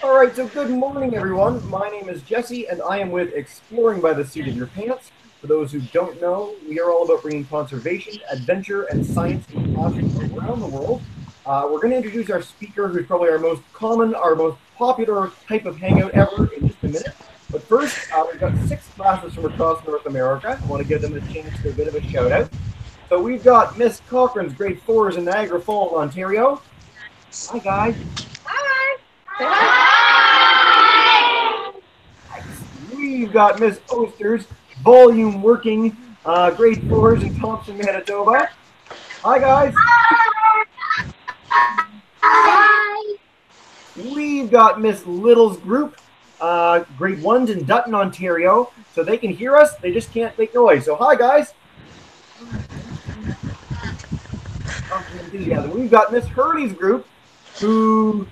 All right, so good morning, everyone. My name is Jesse, and I am with Exploring by the Seat of Your Pants. For those who don't know, we are all about bringing conservation, adventure, and science in classrooms around the world. We're going to introduce our speaker, who's probably our most common, our most popular type of hangout ever, in just a minute. But first, we've got 6 classes from across North America. I want to give them a chance to a bit of a shout out. So we've got Miss Cochran's grade 4s in Niagara Falls, Ontario. Hi, guys. We've got Miss Oster's volume working grade 4s in Thompson, Manitoba. Hi, guys. We've got Miss Little's group, grade 1s in Dutton, Ontario. So they can hear us, they just can't make noise. So hi, guys. We've got Miss Hurley's group, who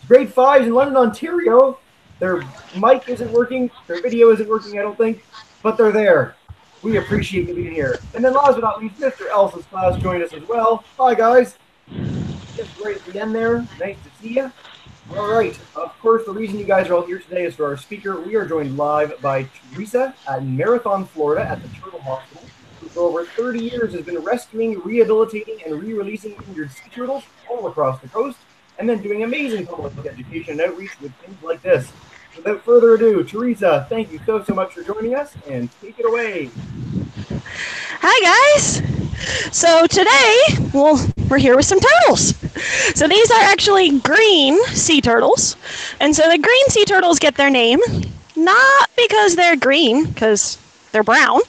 grade 5s in London, Ontario. Their mic isn't working, their video isn't working, I don't think, but they're there. We appreciate you being here. And then last but not least, Mr. Elsa's class joined us as well. Hi, guys. Just right at the end there. Nice to see you. All right. Of course, the reason you guys are all here today is for our speaker. We are joined live by Teresa at Marathon, Florida at the Turtle Hospital, who for over 30 years has been rescuing, rehabilitating, and re-releasing injured sea turtles all across the coast, and then doing amazing public education and outreach with things like this. Without further ado, Teresa, thank you so much for joining us, and take it away. Hi, guys. So today, we're here with some turtles. So these are actually green sea turtles. And so the green sea turtles get their name not because they're green, because they're brown,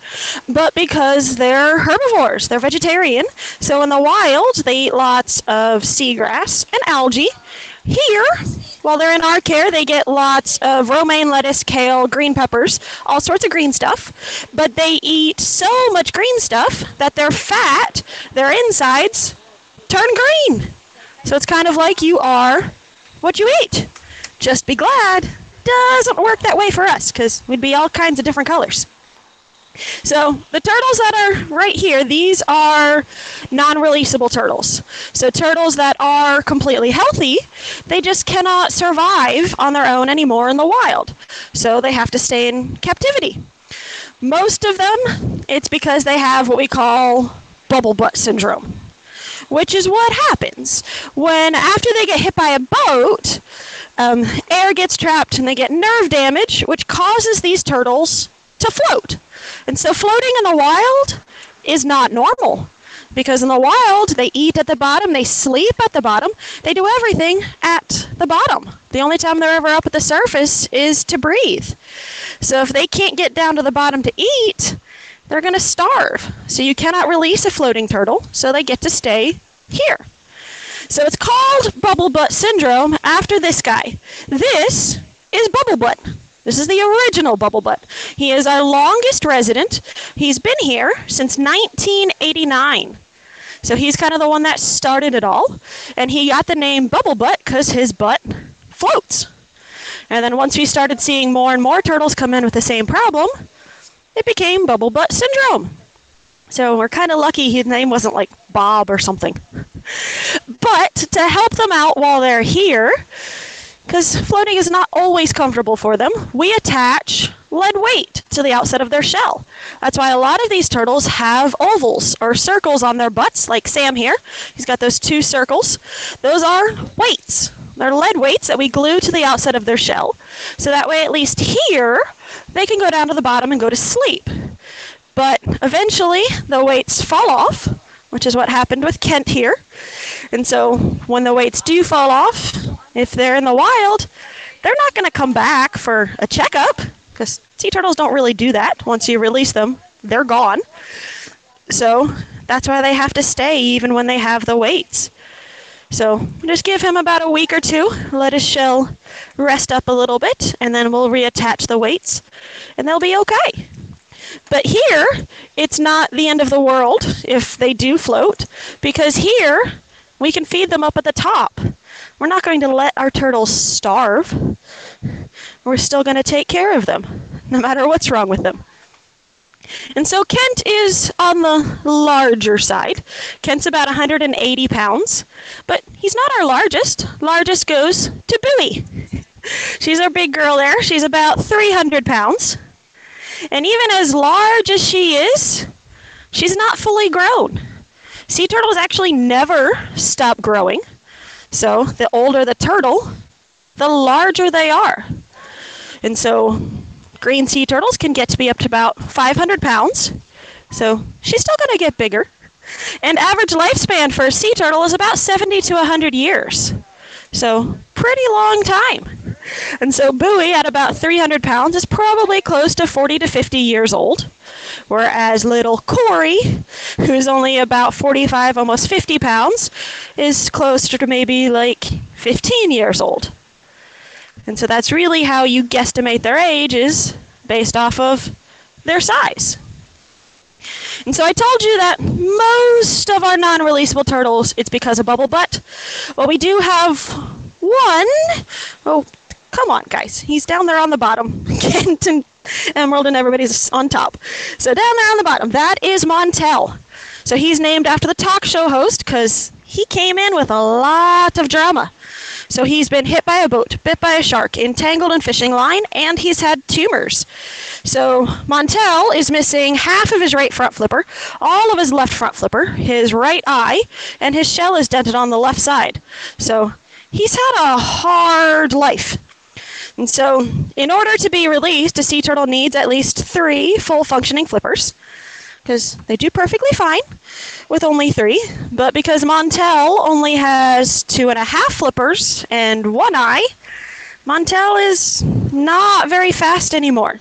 but because they're herbivores. They're vegetarian. So in the wild, they eat lots of seagrass and algae. Here, while they're in our care, they get lots of romaine lettuce, kale, green peppers, all sorts of green stuff. But they eat so much green stuff that their fat, their insides, turn green. So it's kind of like you are what you eat. Just be glad. Doesn't work that way for us, because we'd be all kinds of different colors. So the turtles that are right here, these are non-releasable turtles. So turtles that are completely healthy, they just cannot survive on their own anymore in the wild. So they have to stay in captivity. Most of them, it's because they have what we call bubble butt syndrome, which is what happens when after they get hit by a boat, air gets trapped and they get nerve damage, which causes these turtles to float. And so floating in the wild is not normal, because in the wild, they eat at the bottom, they sleep at the bottom, they do everything at the bottom. The only time they're ever up at the surface is to breathe. So if they can't get down to the bottom to eat, they're going to starve. So you cannot release a floating turtle, so they get to stay here. So it's called bubble butt syndrome after this guy. This is Bubble Butt. This is the original Bubble Butt. He is our longest resident. He's been here since 1989. So he's kind of the one that started it all. And he got the name Bubble Butt because his butt floats. And then once we started seeing more and more turtles come in with the same problem, it became Bubble Butt Syndrome. So we're kind of lucky his name wasn't like Bob or something. But to help them out while they're here, because floating is not always comfortable for them, we attach lead weight to the outside of their shell. That's why a lot of these turtles have ovals or circles on their butts, like Sam here. He's got those 2 circles. Those are weights. They're lead weights that we glue to the outside of their shell. So that way, at least here, they can go down to the bottom and go to sleep. But eventually, the weights fall off, which is what happened with Kent here. And so when the weights do fall off, if they're in the wild, they're not going to come back for a checkup, because sea turtles don't really do that. Once you release them, they're gone. So that's why they have to stay even when they have the weights. So just give him about a week or 2, let his shell rest up a little bit, and then we'll reattach the weights, and they'll be okay. But here, it's not the end of the world if they do float, because here, we can feed them up at the top. We're not going to let our turtles starve. We're still going to take care of them, no matter what's wrong with them. And so Kent is on the larger side. Kent's about 180 pounds, but he's not our largest. Largest goes to Bowie. She's our big girl there. She's about 300 pounds. And even as large as she is, she's not fully grown. Sea turtles actually never stop growing. So the older the turtle, the larger they are. And so green sea turtles can get to be up to about 500 pounds. So she's still going to get bigger. And average lifespan for a sea turtle is about 70 to 100 years. So pretty long time. And so Bowie at about 300 pounds is probably close to 40 to 50 years old. Whereas little Corey, who's only about 45, almost 50 pounds, is closer to maybe like 15 years old. And so that's really how you guesstimate their age, is based off of their size. And so I told you that most of our non-releasable turtles, it's because of bubble butt. Well, we do have one. Oh, come on, guys. He's down there on the bottom. Kent and Emerald and everybody's on top. So down there on the bottom, that is Montel. So he's named after the talk show host because he came in with a lot of drama. So he's been hit by a boat, bit by a shark, entangled in fishing line, and he's had tumors. So Montel is missing half of his right front flipper, all of his left front flipper, his right eye, and his shell is dented on the left side. So he's had a hard life. And so in order to be released, a sea turtle needs at least 3 full functioning flippers, because they do perfectly fine with only 3. But because Montel only has 2.5 flippers and 1 eye, Montel is not very fast anymore.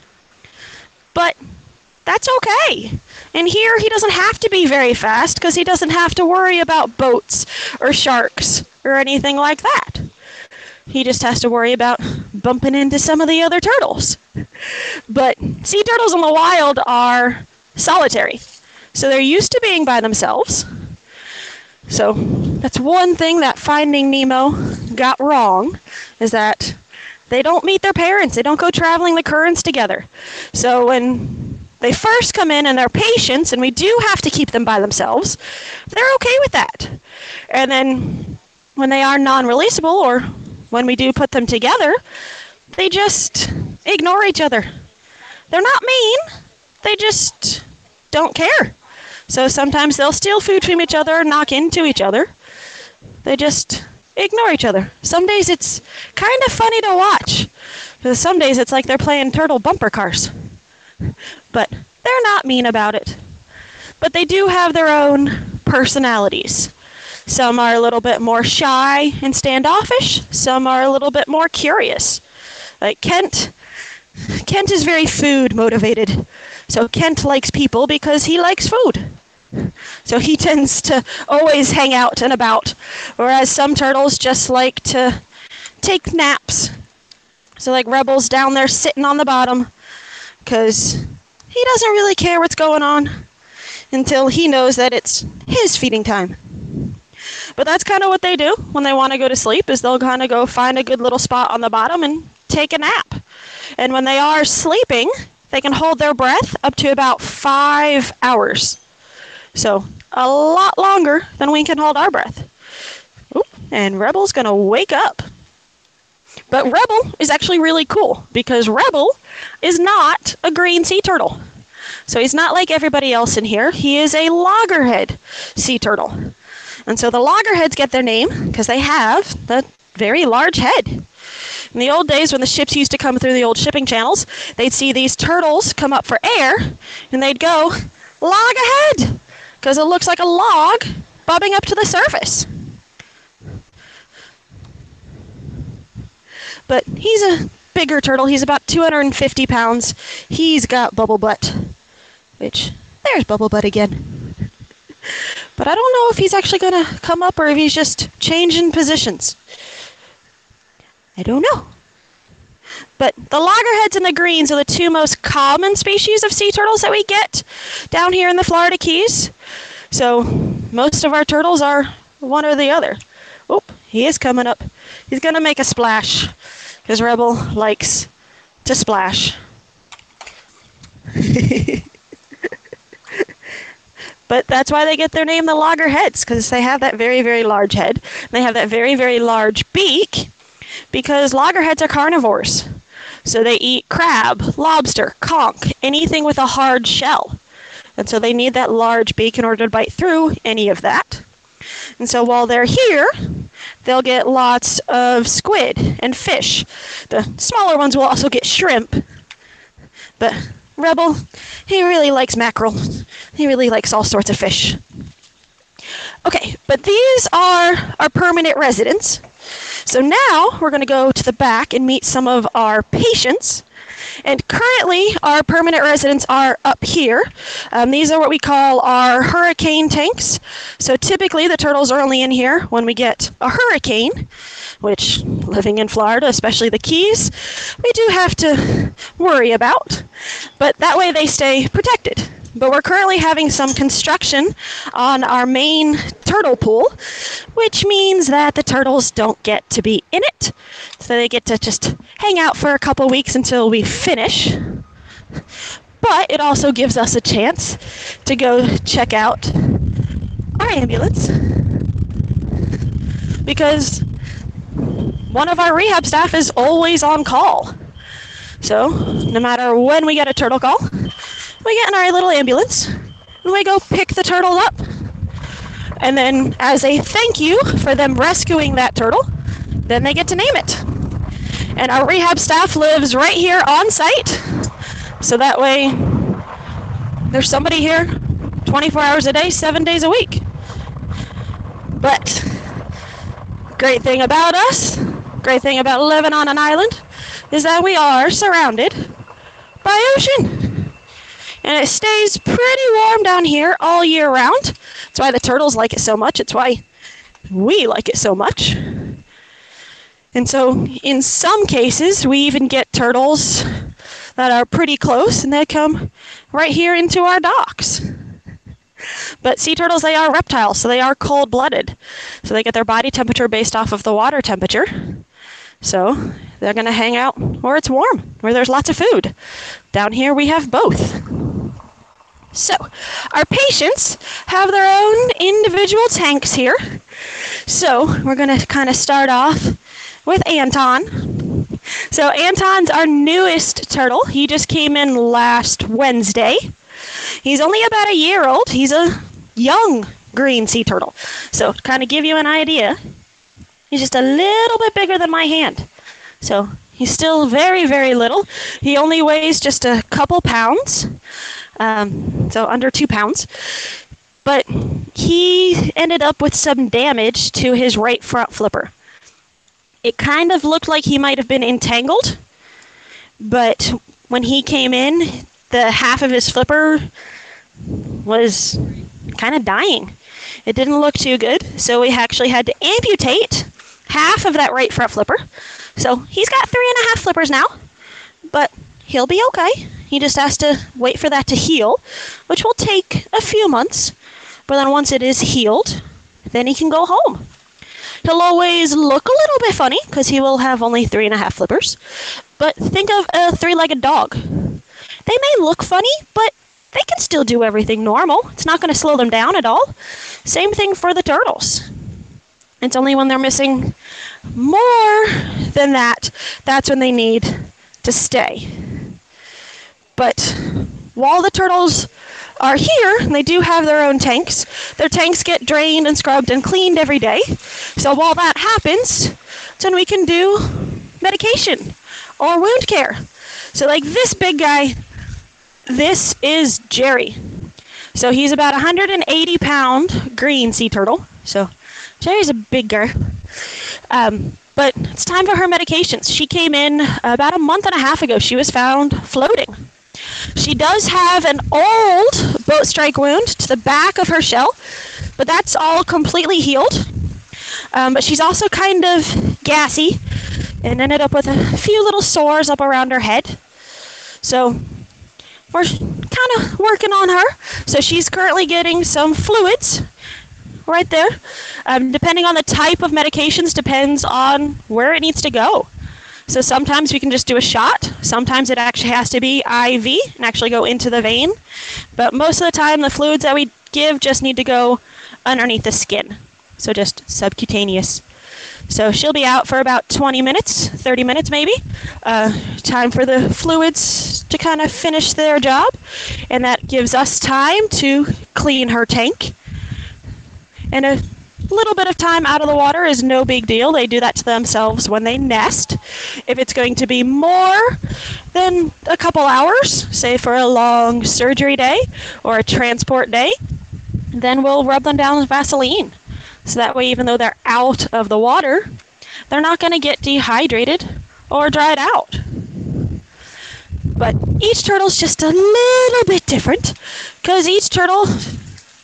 But that's okay. And here he doesn't have to be very fast because he doesn't have to worry about boats or sharks or anything like that. He just has to worry about bumping into some of the other turtles. But sea turtles in the wild are solitary. So they're used to being by themselves. So that's one thing that Finding Nemo got wrong, is that they don't meet their parents. They don't go traveling the currents together. So when they first come in and they're patients, and we do have to keep them by themselves, they're okay with that. And then when they are non-releasable, or when we do put them together, they just ignore each other. They're not mean. They just don't care. So sometimes they'll steal food from each other, knock into each other. They just ignore each other. Some days it's kind of funny to watch, because some days it's like they're playing turtle bumper cars. But they're not mean about it. But they do have their own personalities. Some are a little bit more shy and standoffish. Some are a little bit more curious. Like Kent is very food motivated. So Kent likes people because he likes food. So he tends to always hang out and about. Whereas some turtles just like to take naps. So like Rebel's down there sitting on the bottom because he doesn't really care what's going on until he knows that it's his feeding time. But that's kind of what they do when they want to go to sleep, is they'll kind of go find a good little spot on the bottom and take a nap. And when they are sleeping, they can hold their breath up to about 5 hours. So a lot longer than we can hold our breath. Oop, and Rebel's going to wake up. But Rebel is actually really cool, because Rebel is not a green sea turtle. So he's not like everybody else in here. He is a loggerhead sea turtle. And so the loggerheads get their name because they have the very large head. In the old days, when the ships used to come through the old shipping channels, they'd see these turtles come up for air, and they'd go, "Log ahead," because it looks like a log bobbing up to the surface. But he's a bigger turtle. He's about 250 pounds. He's got bubble butt, which, there's bubble butt again. But I don't know if he's actually going to come up or if he's just changing positions. I don't know. But the loggerheads and the greens are the 2 most common species of sea turtles that we get down here in the Florida Keys. So most of our turtles are one or the other. Oh, he is coming up. He's going to make a splash, because Rebel likes to splash. But that's why they get their name, the loggerheads, because they have that very, very large head. They have that very, very large beak, because loggerheads are carnivores. So they eat crab, lobster, conch, anything with a hard shell. And so they need that large beak in order to bite through any of that. And so while they're here, they'll get lots of squid and fish. The smaller ones will also get shrimp. But Rebel, he really likes mackerel. He really likes all sorts of fish. Okay, but these are our permanent residents. So now we're going to go to the back and meet some of our patients. And currently, our permanent residents are up here. These are what we call our hurricane tanks. So typically, the turtles are only in here when we get a hurricane, which, living in Florida, especially the Keys, we do have to worry about. But that way, they stay protected. But we're currently having some construction on our main turtle pool, which means that the turtles don't get to be in it. So they get to just hang out for a couple weeks until we finish. But it also gives us a chance to go check out our ambulance, because one of our rehab staff is always on call. So no matter when we get a turtle call, we get in our little ambulance and we go pick the turtle up. And then as a thank you for them rescuing that turtle, then they get to name it. And our rehab staff lives right here on site. So that way there's somebody here 24 hours a day, 7 days a week. But great thing about us, great thing about living on an island, is that we are surrounded by ocean. And it stays pretty warm down here all year round. That's why the turtles like it so much. It's why we like it so much. And so in some cases, we even get turtles that are pretty close, and they come right here into our docks. But sea turtles, they are reptiles, so they are cold-blooded. So they get their body temperature based off of the water temperature. So they're going to hang out where it's warm, where there's lots of food. Down here, we have both. So, our patients have their own individual tanks here. So, we're going to kind of start off with Anton. So, Anton's our newest turtle. He just came in last Wednesday. He's only about a year old. He's a young green sea turtle. So, to kind of give you an idea, he's just a little bit bigger than my hand. So, he's still very, very little. He only weighs just a couple pounds. So under 2 pounds. But he ended up with some damage to his right front flipper. It kind of looked like he might have been entangled, but when he came in, the half of his flipper was kind of dying. It didn't look too good, so we actually had to amputate half of that right front flipper. So he's got 3.5 flippers now, but he'll be okay. He just has to wait for that to heal, which will take a few months. But then once it is healed, then he can go home. He'll always look a little bit funny because he will have only 3.5 flippers. But think of a 3-legged dog. They may look funny, but they can still do everything normal. It's not going to slow them down at all. Same thing for the turtles. It's only when they're missing more than that, that's when they need to stay. But while the turtles are here, they do have their own tanks. Their tanks get drained and scrubbed and cleaned every day. So while that happens, then we can do medication or wound care. So like this big guy, this is Jerry. So he's about 180-pound green sea turtle. So Jerry's a big guy. But it's time for her medications. She came in about a month and a half ago. She was found floating. She does have an old boat strike wound to the back of her shell, but that's all completely healed. But she's also kind of gassy and ended up with a few little sores up around her head. So we're kind of working on her. So she's currently getting some fluids right there. Depending on the type of medications, depends on where it needs to go. So sometimes we can just do a shot. Sometimes it actually has to be IV and actually go into the vein. But most of the time, the fluids that we give just need to go underneath the skin. So just subcutaneous. So she'll be out for about 20 minutes, 30 minutes maybe. Time for the fluids to kind of finish their job. And that gives us time to clean her tank. And a little bit of time out of the water is no big deal. They do that to themselves when they nest. If it's going to be more than a couple hours, say for a long surgery day or a transport day, then we'll rub them down with Vaseline. So that way, even though they're out of the water, they're not going to get dehydrated or dried out. But each turtle's just a little bit different because each turtle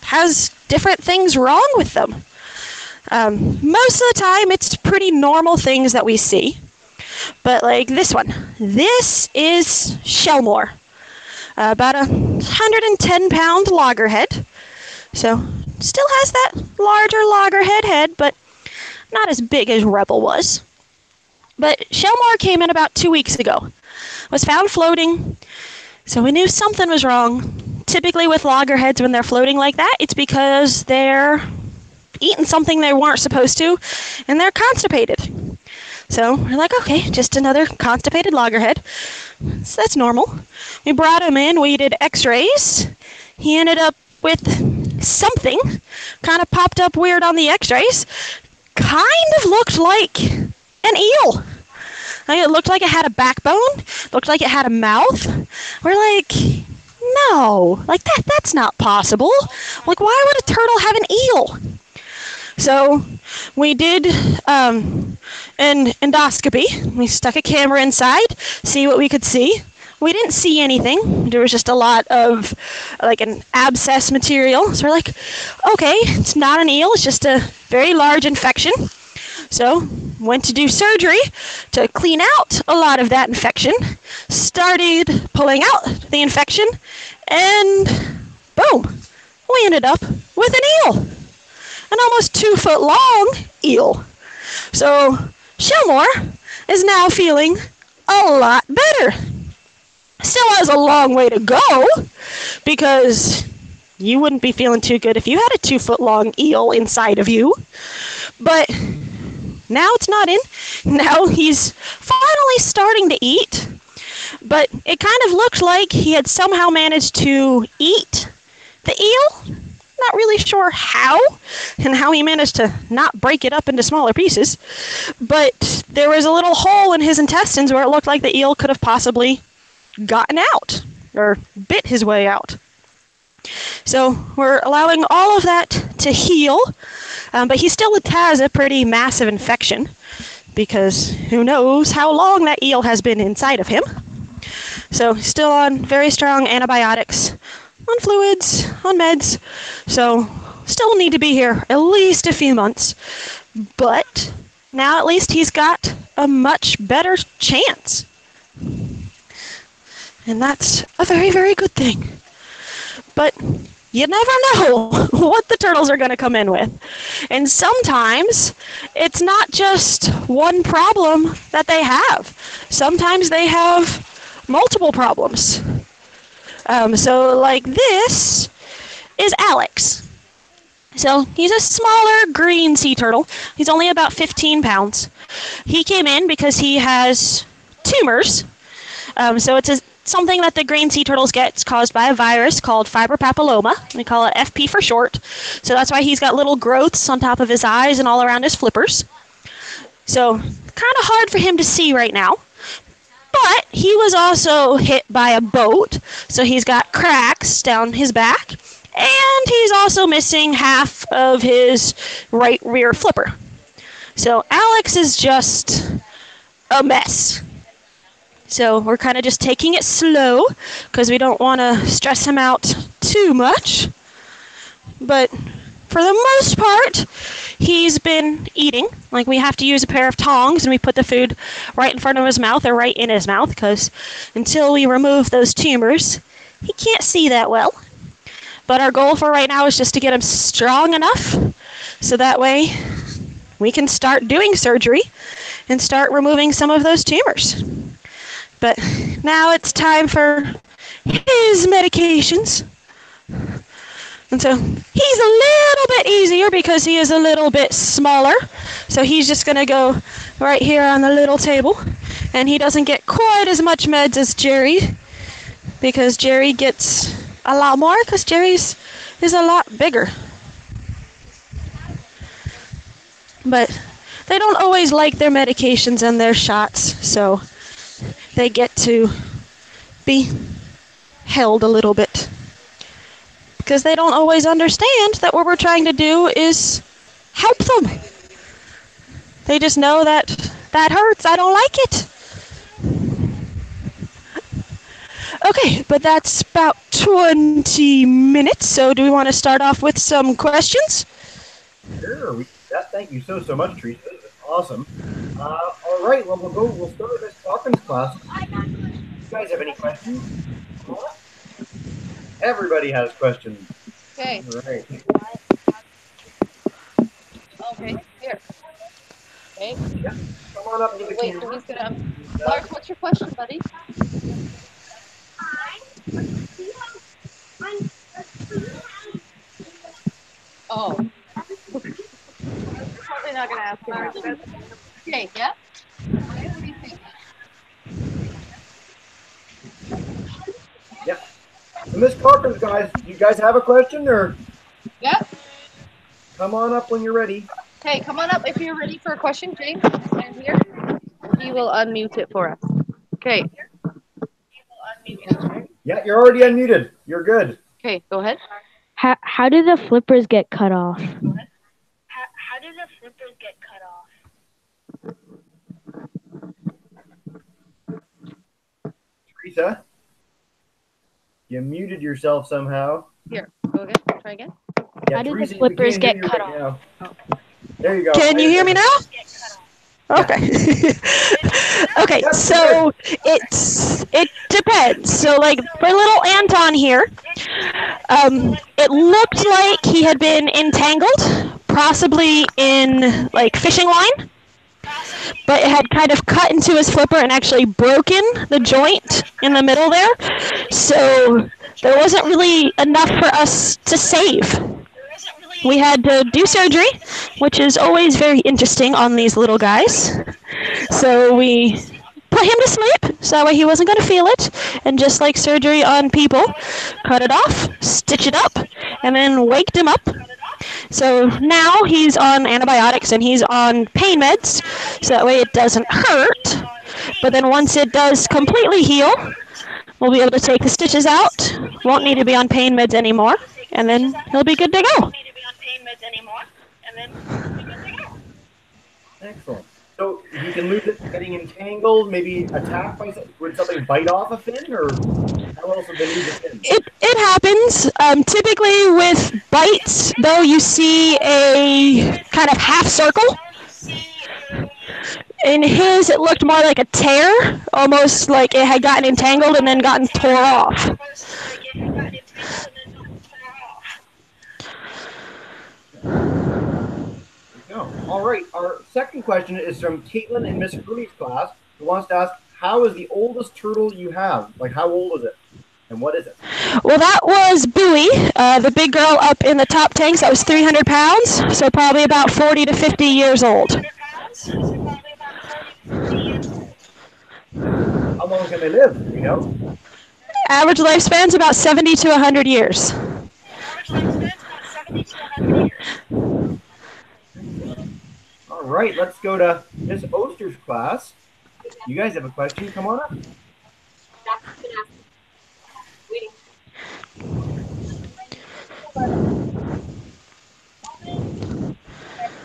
has different things wrong with them. Most of the time, it's pretty normal things that we see. But like this one, this is Shamar, about 110-pound loggerhead. So still has that larger loggerhead head, but not as big as Rebel was. But Shamar came in about 2 weeks ago. Was found floating, so we knew something was wrong. Typically with loggerheads, when they're floating like that, it's because they're eating something they weren't supposed to, and they're constipated. So we're like, okay, just another constipated loggerhead. So that's normal. We brought him in, we did x-rays. He ended up with something, kind of popped up weird on the x-rays. Kind of looked like an eel. It looked like it had a backbone, looked like it had a mouth. We're like, no, like that's not possible. Like, why would a turtle have an eel? So we did an endoscopy. We stuck a camera inside, see what we could see. We didn't see anything. There was just a lot of like an abscess material. So we're like, okay, it's not an eel, it's just a very large infection. So went to do surgery to clean out a lot of that infection. Started pulling out the infection, and boom, we ended up with an eel. An almost 2 foot long eel. So Shamar is now feeling a lot better. Still has a long way to go, because you wouldn't be feeling too good if you had a 2 foot long eel inside of you. But now it's not in. Now he's finally starting to eat. But it kind of looked like he had somehow managed to eat the eel. Not really sure how, and how he managed to not break it up into smaller pieces. But there was a little hole in his intestines where it looked like the eel could have possibly gotten out, or bit his way out. So we're allowing all of that to heal, but he still has a pretty massive infection, because who knows how long that eel has been inside of him. So still on very strong antibiotics, on fluids, on meds, so still need to be here at least a few months. But now at least he's got a much better chance. And that's a very, very good thing. But you never know what the turtles are going to come in with. And sometimes it's not just one problem that they have. Sometimes they have multiple problems. So like this is Alex. So he's a smaller green sea turtle. He's only about 15 pounds. He came in because he has tumors. So it's something that the green sea turtles get. It's caused by a virus called fibropapilloma. We call it FP for short. So that's why he's got little growths on top of his eyes and all around his flippers. So kind of hard for him to see right now. But he was also hit by a boat, so he's got cracks down his back, and he's also missing half of his right rear flipper. So Alex is just a mess. So we're kind of just taking it slow, because we don't want to stress him out too much. But for the most part, he's been eating. Like, we have to use a pair of tongs, and we put the food right in front of his mouth, or right in his mouth, because until we remove those tumors, he can't see that well. But our goal for right now is just to get him strong enough, so that way we can start doing surgery and start removing some of those tumors. But now it's time for his medications. And so he's a little bit easier because he is a little bit smaller. So he's just going to go right here on the little table. And he doesn't get quite as much meds as Jerry, because Jerry gets a lot more because Jerry's is a lot bigger. But they don't always like their medications and their shots, so they get to be held a little bit. Because they don't always understand that what we're trying to do is help them. They just know that that hurts, I don't like it. Okay, but that's about 20 minutes, so do we want to start off with some questions? Sure. Thank you so much, Teresa. This is awesome. All right, well, we'll start with this Hawkins class. You guys have any questions? Everybody has questions. Okay. All right. Okay, here. Okay. Yeah. Come on up to the Wait, camera. he's gonna. Mark, what's your question, buddy? Oh. Probably not gonna ask him. Okay, yeah? What do you think? Yeah. So Miss Cochran, guys, you guys have a question, or Yeah? come on up when you're ready. Hey, come on up if you're ready for a question, James. Stand here. He will unmute it for us. Okay. Yeah, you're already unmuted. You're good. Okay, go ahead. How do the flippers get cut off? How do the flippers get cut off? Teresa, you muted yourself somehow. Here, go again. Try again. Yeah, How do the Teresa, we flippers can't hear get you cut right off? now. There you go. Can you hear me now? Okay. Okay, so it depends. So like for little Anton here, it looked like he had been entangled, possibly in like fishing line, but it had kind of cut into his flipper and actually broken the joint in the middle there. So there wasn't really enough for us to save. We had to do surgery, which is always very interesting on these little guys. So we put him to sleep, so that way he wasn't going to feel it. And just like surgery on people, cut it off, stitch it up, and then waked him up. So now he's on antibiotics and he's on pain meds, so that way it doesn't hurt. But then once it does completely heal, we'll be able to take the stitches out, won't need to be on pain meds anymore, and then he'll be good to go. Excellent. So you can lose it getting entangled, maybe attacked by something. Would something bite off a fin, or how else would they lose a fin? It happens. Typically with bites, though, you see a kind of half circle. In his, it looked more like a tear, almost like it had gotten entangled and then gotten tore off. All right, our second question is from Caitlin in Miss Rooney's class, who wants to ask, how is the oldest turtle you have? Like, how old is it? And what is it? Well, that was Bowie, the big girl up in the top tanks. That was 300 pounds, so probably about 40 to 50 years old. How long can they live, you know? Average lifespan's about 70 to 100 years. All right, let's go to Miss Oster's class. You guys have a question? Come on up.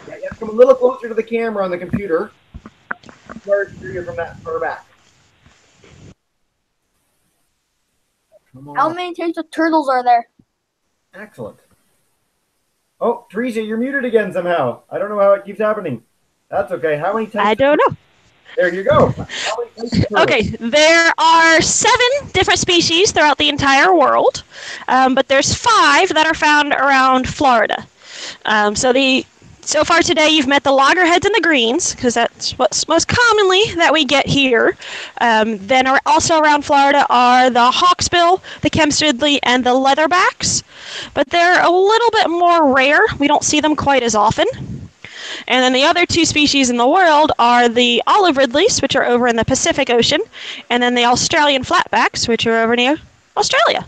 Yeah, you have to come a little closer to the camera on the computer. It's hard to hear you from that far back. Come on How up. many types of turtles are there? Excellent. Oh, Teresa, you're muted again somehow. I don't know how it keeps happening. That's okay. How many types? I don't know. There you go. How many types of turtles? Okay, there are 7 different species throughout the entire world, but there's 5 that are found around Florida. So the So far today, you've met the loggerheads and the greens, because that's what's most commonly that we get here. Then also around Florida are the hawksbill, the chemstridley, and the leatherbacks. But they're a little bit more rare. We don't see them quite as often. And then the other two species in the world are the olive ridleys, which are over in the Pacific Ocean, and then the Australian flatbacks, which are over near Australia.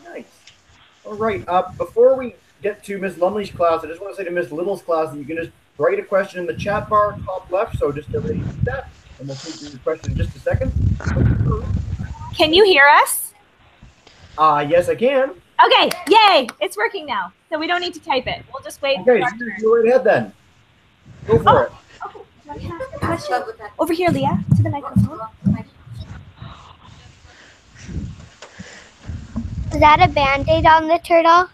Nice. All right. Before we get to Miss Lumley's class, I just want to say to Miss Little's class that you can just write a question in the chat bar top left. So just everybody do that, and we'll take your question in just a second. Can you hear us? Yes, I can. Okay, yay! It's working now, so we don't need to type it. We'll just wait. Okay, so you go right ahead then. Go for it. Okay. Question. Over here, Leah, to the microphone. Is that a Band-Aid on the turtle?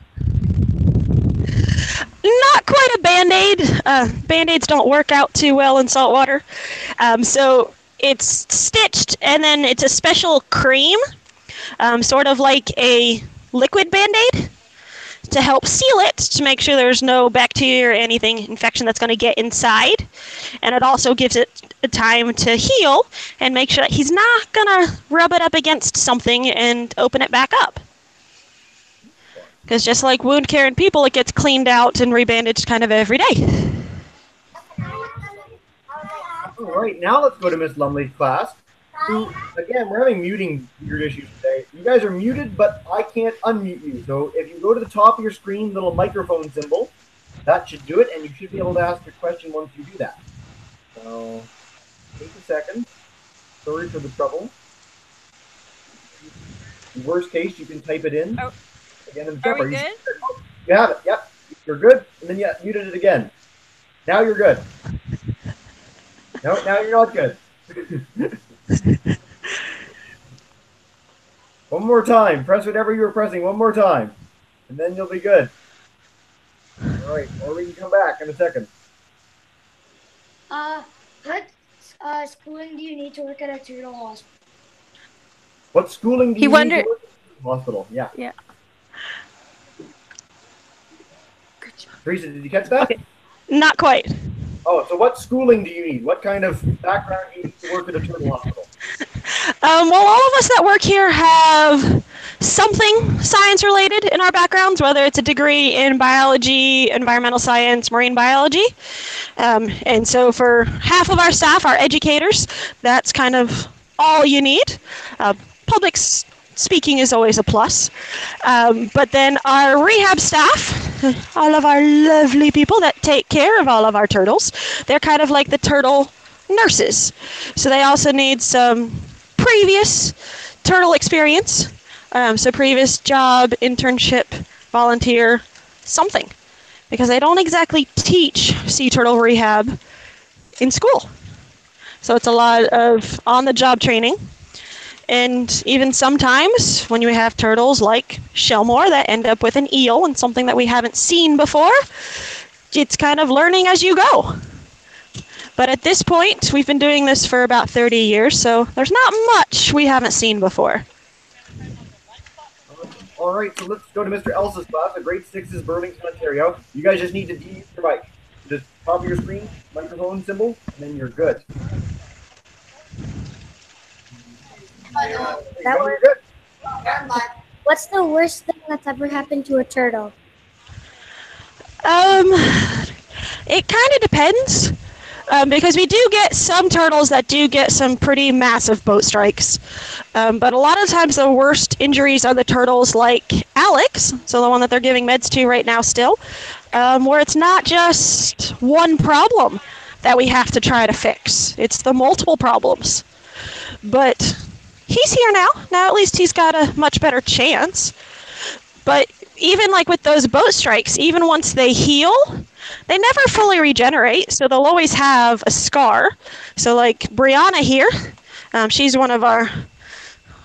Not quite a Band-Aid. Band-Aids don't work out too well in salt water. So it's stitched, and then it's a special cream, sort of like a liquid Band-Aid, to help seal it, to make sure there's no bacteria or anything, infection that's going to get inside. And it also gives it a time to heal and make sure that he's not going to rub it up against something and open it back up. Because just like wound care in people, it gets cleaned out and rebandaged kind of every day. All right, now let's go to Miss Lumley's class. Who, again, we're having muting weird issues today. You guys are muted, but I can't unmute you. So if you go to the top of your screen, little microphone symbol, that should do it, and you should be able to ask your question once you do that. So take a second. Sorry for the trouble. In worst case, you can type it in. Oh. Again, in Are we good? Oh, you have it. Yep, you're good. And then you muted it again. Now you're good. No, now you're not good. One more time. Press whatever you were pressing one more time. And then you'll be good. All right. Or we can come back in a second. What schooling do you need to work at a turtle hospital? What schooling do you need to work at the hospital? Yeah. Yeah. Teresa, did you catch that? Okay. Not quite. Oh, so what schooling do you need? What kind of background do you need to work at a turtle hospital? Well, all of us that work here have something science related in our backgrounds, whether it's a degree in biology, environmental science, marine biology. And so for half of our staff, our educators, that's kind of all you need. Public speaking is always a plus. But then our rehab staff, all of our lovely people that take care of all of our turtles, they're kind of like the turtle nurses. So they also need some previous turtle experience. So previous job, internship, volunteer, something. Because they don't exactly teach sea turtle rehab in school. So it's a lot of on-the-job training. And even sometimes when you have turtles like Shamar that end up with an eel and something that we haven't seen before, it's kind of learning as you go. But at this point, we've been doing this for about 30 years, so there's not much we haven't seen before. All right, so let's go to Mr. Elsa's class at Grade 6's Burlington, Ontario. You guys just need to de-mute your mic. Just top of your screen, microphone symbol, and then you're good. You're good. What's the worst thing that's ever happened to a turtle? It kind of depends. Because we do get some turtles that do get some pretty massive boat strikes. But a lot of times the worst injuries are the turtles like Alex, so the one that they're giving meds to right now still, where it's not just one problem that we have to try to fix. It's the multiple problems. But he's here now. Now at least he's got a much better chance. But even like with those boat strikes, even once they heal, they never fully regenerate, so they'll always have a scar. So like Brianna here, she's one of our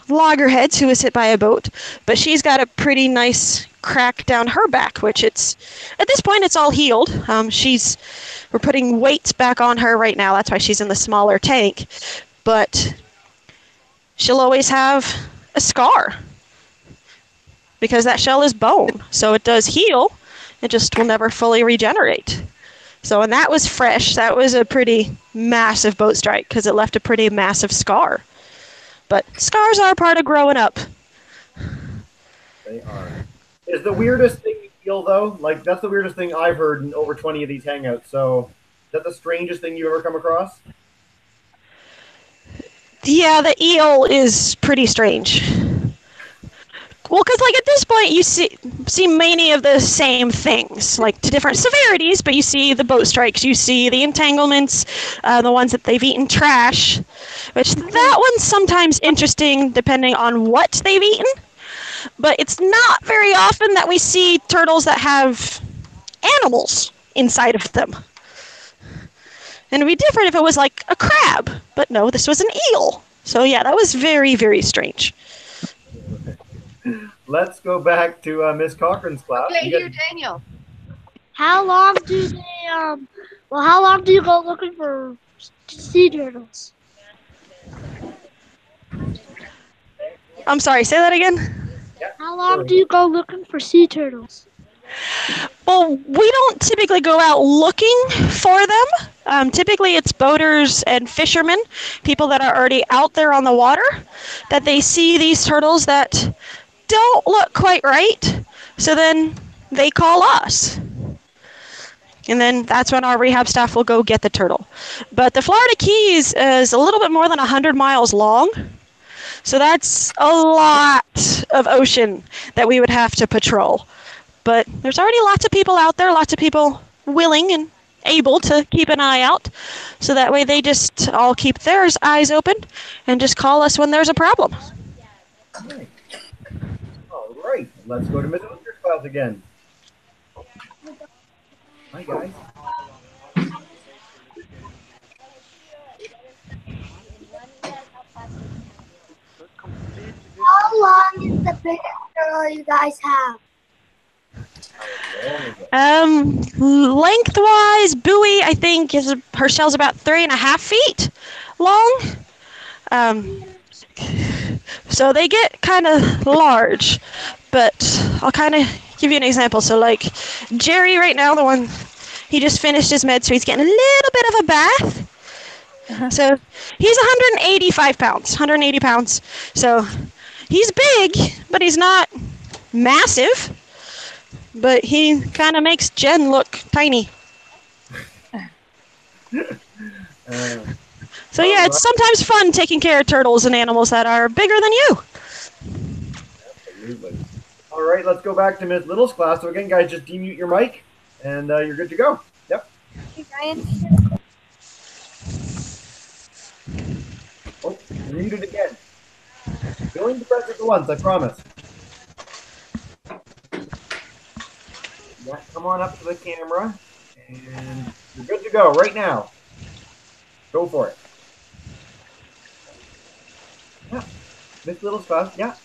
loggerheads who was hit by a boat, but she's got a pretty nice crack down her back, which it's, at this point, it's all healed. We're putting weights back on her right now. That's why she's in the smaller tank. But she'll always have a scar because that shell is bone. So it does heal. It just will never fully regenerate. So when that was fresh, that was a pretty massive boat strike because it left a pretty massive scar. But scars are part of growing up. They are. Is the weirdest thing you feel though? Like that's the weirdest thing I've heard in over 20 of these hangouts. So is that the strangest thing you've ever come across? Yeah, the eel is pretty strange. Well, because like at this point you see many of the same things, like to different severities, but you see the boat strikes, you see the entanglements, the ones that they've eaten trash, which that one's sometimes interesting depending on what they've eaten. But it's not very often that we see turtles that have animals inside of them. And it'd be different if it was like a crab, but no, this was an eel. So yeah, that was very, very strange. Let's go back to Miss Cochran's class. Okay, here, Daniel. How long do they how long do you go looking for sea turtles? I'm sorry, say that again? How long do you go looking for sea turtles? Well, we don't typically go out looking for them. Typically, it's boaters and fishermen, people that are already out there on the water, that they see these turtles that don't look quite right. So then they call us. And then that's when our rehab staff will go get the turtle. But the Florida Keys is a little bit more than 100 miles long. So that's a lot of ocean that we would have to patrol. But there's already lots of people out there, lots of people willing and able to keep an eye out. So that way they just all keep their eyes open and just call us when there's a problem. Right. All right. Let's go to Miss Oscar's class again. Hi, guys. How long is the biggest turtle you guys have? Lengthwise, buoy, I think her shell's about 3.5 feet long. So they get kind of large, but I'll kind of give you an example. So like Jerry right now, the one, he just finished his med, so he's getting a little bit of a bath. So he's 185 pounds, 180 pounds. So he's big, but he's not massive. But he kind of makes Jen look tiny. So yeah, it's sometimes fun taking care of turtles and animals that are bigger than you. Absolutely. All right, let's go back to Ms. Little's class. So again, guys, just demute your mic, and you're good to go. Yep. Hey, Ryan. Oh, you're muted again. Going to press it for once, I promise. Yeah, come on up to the camera, and you're good to go right now. Go for it. Yeah, Miss Little's class, yeah.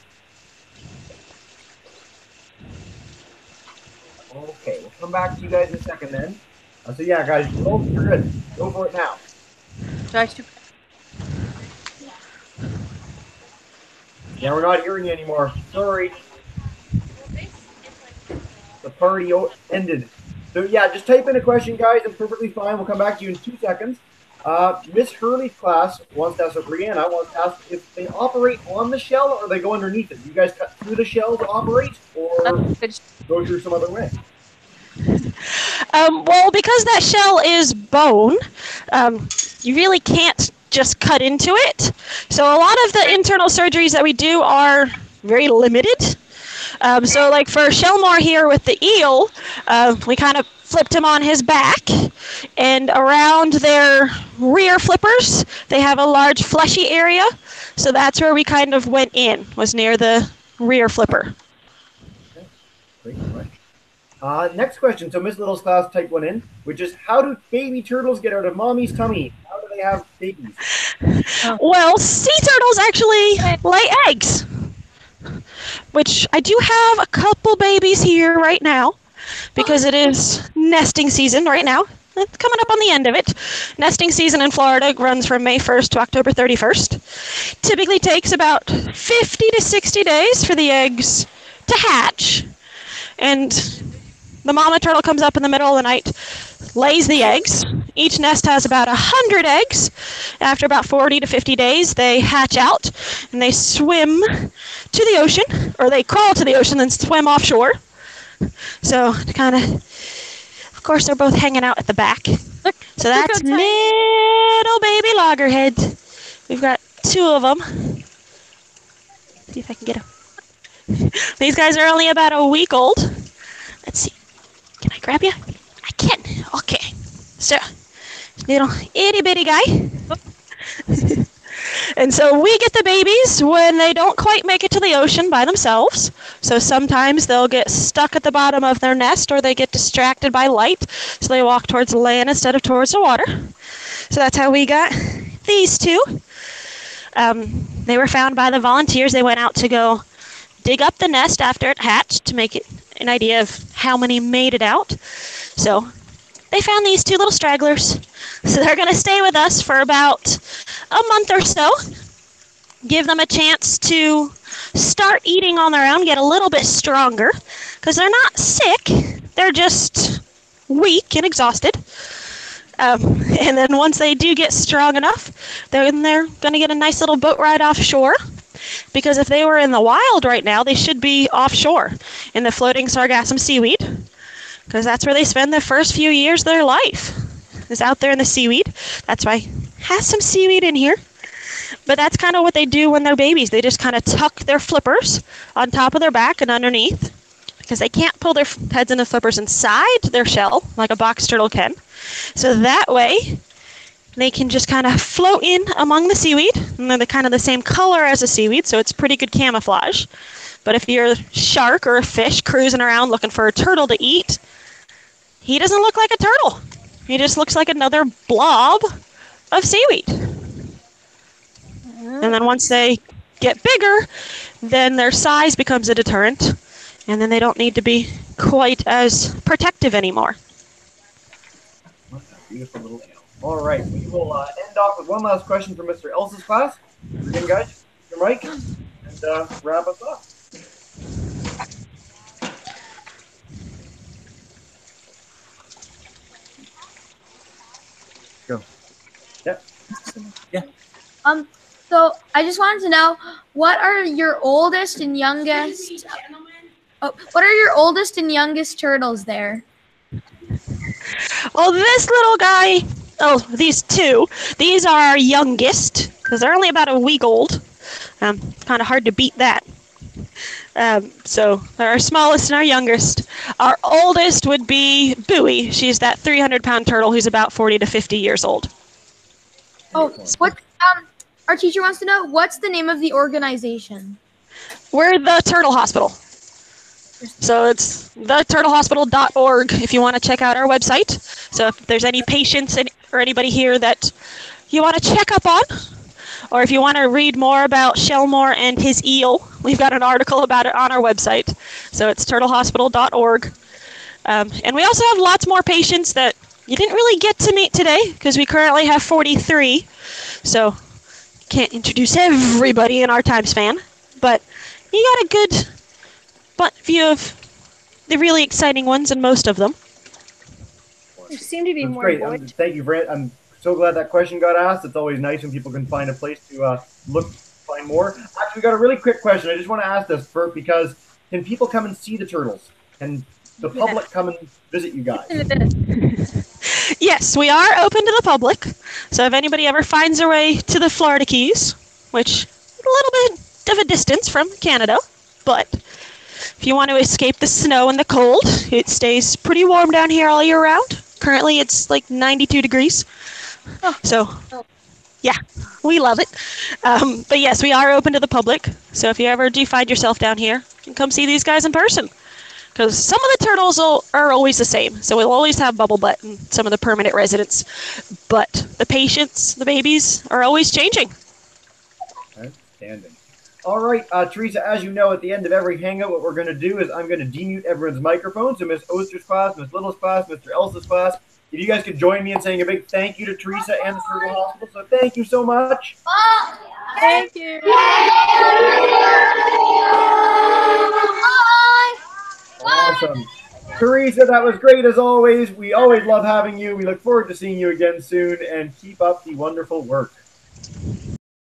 Okay, we'll come back to you guys in a second then. So yeah, guys, you're good. Go for it now. Yeah, we're not hearing you anymore. Sorry. The party ended. So yeah, just type in a question, guys. I'm perfectly fine. We'll come back to you in 2 seconds. Miss Hurley's class wants to ask, Brianna wants to ask if they operate on the shell or they go underneath it. Do you guys cut through the shell to operate or go through some other way? Well, because that shell is bone, you really can't just cut into it. So a lot of the internal surgeries that we do are very limited. So like for Shamar here with the eel, we kind of flipped him on his back, and around their rear flippers, they have a large fleshy area. So that's where we kind of went in, was near the rear flipper. Okay. Great question. Next question. So Miss Little's class typed one in, which is, how do baby turtles get out of mommy's tummy? How do they have babies? Well, sea turtles actually lay eggs, which I do have a couple babies here right now because it is nesting season right now. It's coming up on the end of it. Nesting season in Florida runs from May 1st to October 31st. Typically takes about 50 to 60 days for the eggs to hatch. And the mama turtle comes up in the middle of the night, lays the eggs. Each nest has about 100 eggs. After about 40 to 50 days, they hatch out and they swim to the ocean, or they crawl to the ocean and swim offshore. So kind of course, they're both hanging out at the back. So that's little baby loggerheads. We've got 2 of them. See if I can get them. These guys are only about a week old. Let's see. Can I grab you? I can. Okay. So, little itty bitty guy. And so we get the babies when they don't quite make it to the ocean by themselves. So sometimes they'll get stuck at the bottom of their nest, or they get distracted by light, so they walk towards the land instead of towards the water. So that's how we got these 2. They were found by the volunteers. They went out to go dig up the nest after it hatched to make it an idea of how many made it out. So they found these 2 little stragglers. So they're going to stay with us for about a month or so. Give them a chance to start eating on their own, get a little bit stronger, because they're not sick. They're just weak and exhausted. And then once they do get strong enough, they're going to get a nice little boat ride offshore. Because if they were in the wild right now, they should be offshore in the floating sargassum seaweed. Because that's where they spend the first few years of their life, is out there in the seaweed. That's why it has some seaweed in here. But that's kind of what they do when they're babies. They just kind of tuck their flippers on top of their back and underneath, because they can't pull their heads and the flippers inside their shell like a box turtle can. So that way, they can just kind of float in among the seaweed. And they're kind of the same color as the seaweed, so it's pretty good camouflage. But if you're a shark or a fish cruising around looking for a turtle to eat, he doesn't look like a turtle. He just looks like another blob of seaweed. And then once they get bigger, then their size becomes a deterrent, and then they don't need to be quite as protective anymore. Beautiful little animal. All right, we will end off with one last question from Mr. Elsa's class. Again, guys, your mic, and wrap us up. Go. Yep. Yeah. So I just wanted to know, what are your oldest and youngest? What are your oldest and youngest turtles there? Well, this little guy, these 2, these are our youngest, because they're only about a week old. Kind of hard to beat that. So they're our smallest and our youngest. Our oldest would be Bowie. She's that 300-pound turtle who's about 40 to 50 years old. Oh, what? Our teacher wants to know, what's the name of the organization? We're the Turtle Hospital. So it's theturtlehospital.org if you want to check out our website. So if there's any patients or anybody here that you want to check up on, or if you want to read more about Shamar and his eel, we've got an article about it on our website. So it's turtlehospital.org. And we also have lots more patients that you didn't really get to meet today, because we currently have 43. So can't introduce everybody in our time span, but you got a good view of the really exciting ones and most of them. There seem to be That's more. great. Thank you, Brent. I'm so glad that question got asked. It's always nice when people can find a place to find more. Actually, we got a really quick question. I just want to ask this because can people come and see the turtles? Can the public come and visit you guys? Yes, we are open to the public. So if anybody ever finds their way to the Florida Keys, which is a little bit of a distance from Canada, but if you want to escape the snow and the cold, it stays pretty warm down here all year round. Currently, it's like 92 degrees. So, yeah, we love it. But yes, we are open to the public. So if you ever do find yourself down here, you can come see these guys in person. Because some of the turtles are always the same. So we'll always have bubble butt and some of the permanent residents. But the patients, the babies, are always changing. Outstanding. All right, Teresa, as you know, at the end of every hangout, what we're going to do is I'm going to demute everyone's microphone. So Miss Oster's class, Miss Little's class, Mr. Elsa's class, if you guys could join me in saying a big thank you to Teresa and the Turtle Hospital. So thank you so much. Thank you. Awesome. Teresa, that was great as always. We always love having you. We look forward to seeing you again soon, and keep up the wonderful work.